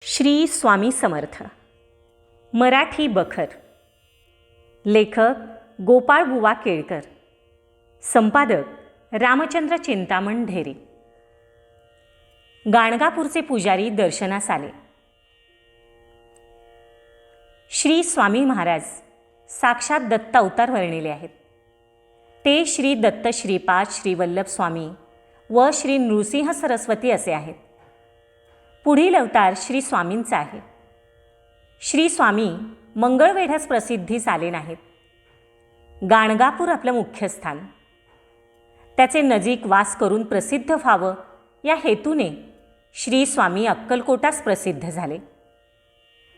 श्री स्वामी समर्थ. मराठी बखर. लेखक गोपाळबुवा केळकर. संपादक रामचंद्र चिंतामण ढेरे. गाणगापूरचे पुजारी दर्शनास आले. श्री स्वामी महाराज साक्षात दत्त अवतार वर्णिले आहेत. ते श्री दत्त श्रीपाद श्रीवल्लभ स्वामी व श्री नृसिंह सरस्वती असे आहेत. पुढील अवतार श्री स्वामींचा आहे. श्री स्वामी मंगळवेढ्यास प्रसिद्धीस आले नाहीत. गाणगापूर आपलं मुख्य स्थान. त्याचे नजीक वास करून प्रसिद्ध व्हावं या हेतूने श्री स्वामी अक्कलकोटास प्रसिद्ध झाले.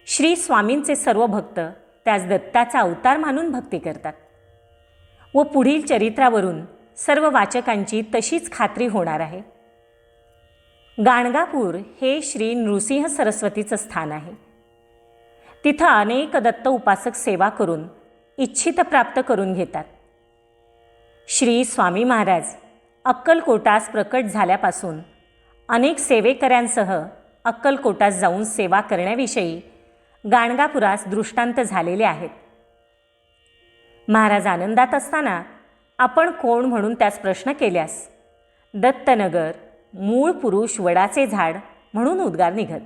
श्री स्वामींचे सर्व भक्त त्यास दत्ताचा अवतार मानून भक्ती करतात व पुढील चरित्रावरून सर्व वाचकांची तशीच खात्री होणार आहे. गाणगापूर हे श्री नृसिंह सरस्वतीचं स्थान आहे. तिथं अनेक दत्त उपासक सेवा करून इच्छित प्राप्त करून घेतात. श्री स्वामी महाराज अक्कलकोटास प्रकट झाल्यापासून अनेक सेवेकऱ्यांसह अक्कलकोटास जाऊन सेवा करण्याविषयी गाणगापुरास दृष्टांत झालेले आहेत. महाराज आनंदात असताना आपण कोण म्हणून त्यास प्रश्न केल्यास दत्तनगर मूळ पुरुष वडाचे झाड म्हणून उद्गार निघत.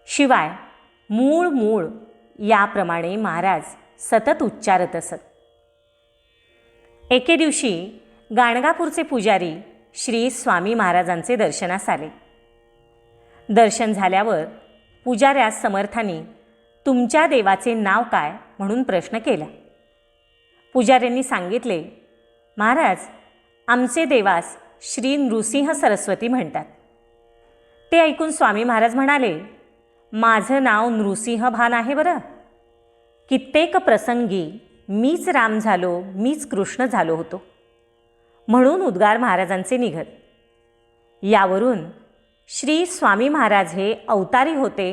शिवाय मूळ मूळ याप्रमाणे महाराज सतत उच्चारत असत. एके दिवशी गाणगापूरचे पुजारी श्री स्वामी महाराजांचे दर्शनास आले. दर्शन झाल्यावर पुजाऱ्यास समर्थांनी तुमच्या देवाचे नाव काय म्हणून प्रश्न केला. पुजाऱ्यांनी सांगितले, महाराज आमचे देवास श्री नृसिंह सरस्वती म्हणतात. ते ऐकून स्वामी महाराज म्हणाले, माझं नाव नृसिंह भान आहे बरं. कित्येक प्रसंगी मीच राम झालो, मीच कृष्ण झालो होतो म्हणून उद्गार महाराजांचे निघत. यावरून श्री स्वामी महाराज हे अवतारी होते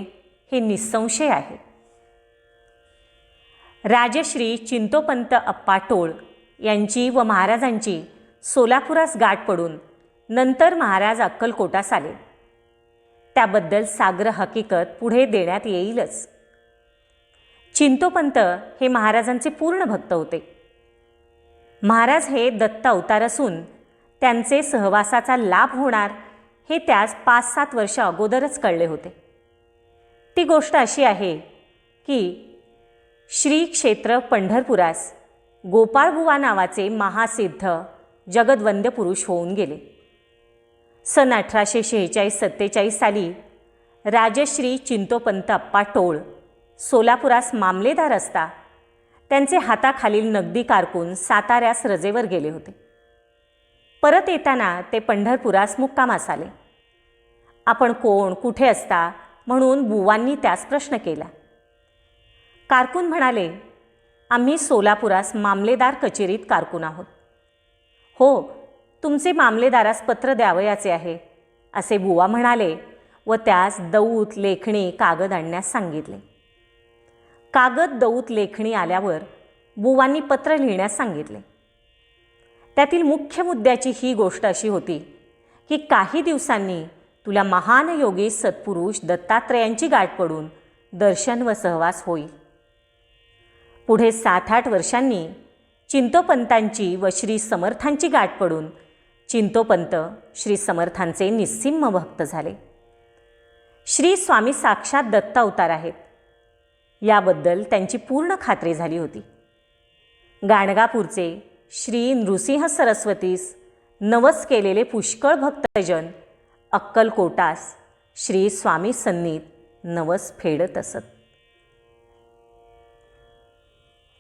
हे निसंशय आहे. राजश्री चिंतोपंत अप्पा टोळ यांची व महाराजांची सोलापुरास गाठ पडून नंतर महाराज अक्कलकोटास आले. त्याबद्दल साग्र हकीकत पुढे देण्यात येईलच. चिंतोपंत हे महाराजांचे पूर्ण भक्त होते. महाराज हे दत्त अवतार असून त्यांचे सहवासाचा लाभ होणार हे त्यास 5-7 वर्ष अगोदरच कळले होते. ती गोष्ट अशी आहे की श्री क्षेत्र पंढरपुरास गोपाळबुवा नावाचे महासिद्ध जगद्वंद्य पुरुष होऊन गेले. सन 1846-47 साली राजश्री चिंतोपंत अप्पा टोळ सोलापुरास मामलेदार असता त्यांचे हाताखालील नगदी कारकून साताऱ्यास रजेवर गेले होते. परत येताना ते पंढरपुरास मुक्कामास आले. आपण कोण, कुठे असता म्हणून बुवांनी त्यास प्रश्न केला. कारकून म्हणाले, आम्ही सोलापुरास मामलेदार कचेरीत कारकून आहोत. हो, तुमचे मामलेदारास पत्र द्यावयाचे आहे असे बुवा म्हणाले व त्यास दौत लेखणी कागद आणण्यास सांगितले. कागद दौत लेखणी आल्यावर बुवांनी पत्र लिहिण्यास सांगितले. त्यातील मुख्य मुद्द्याची ही गोष्ट अशी होती की काही दिवसांनी तुला महान योगी सत्पुरुष दत्तात्रेयांची गाठ पडून दर्शन व सहवास होईल. पुढे 7-8 वर्षांनी चिंतोपंतांची व श्री समर्थांची गाठ पडून चिंतोपंत श्री समर्थांचे निस्सिम भक्त झाले. श्री स्वामी साक्षात दत्त अवतार आहेत याबद्दल त्यांची पूर्ण खात्री झाली होती. गाणगापूरचे श्री नृसिंह सरस्वतीस नवस केलेले पुष्कळ भक्तजन अक्कलकोटास श्री स्वामी सन्नीत नवस फेडत असत.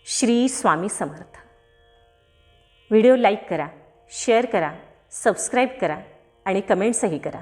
श्री स्वामी समर्थ. व्हिडिओ लाईक करा, शेअर करा, सबस्क्राईब करा आणि कमेंट्सही करा.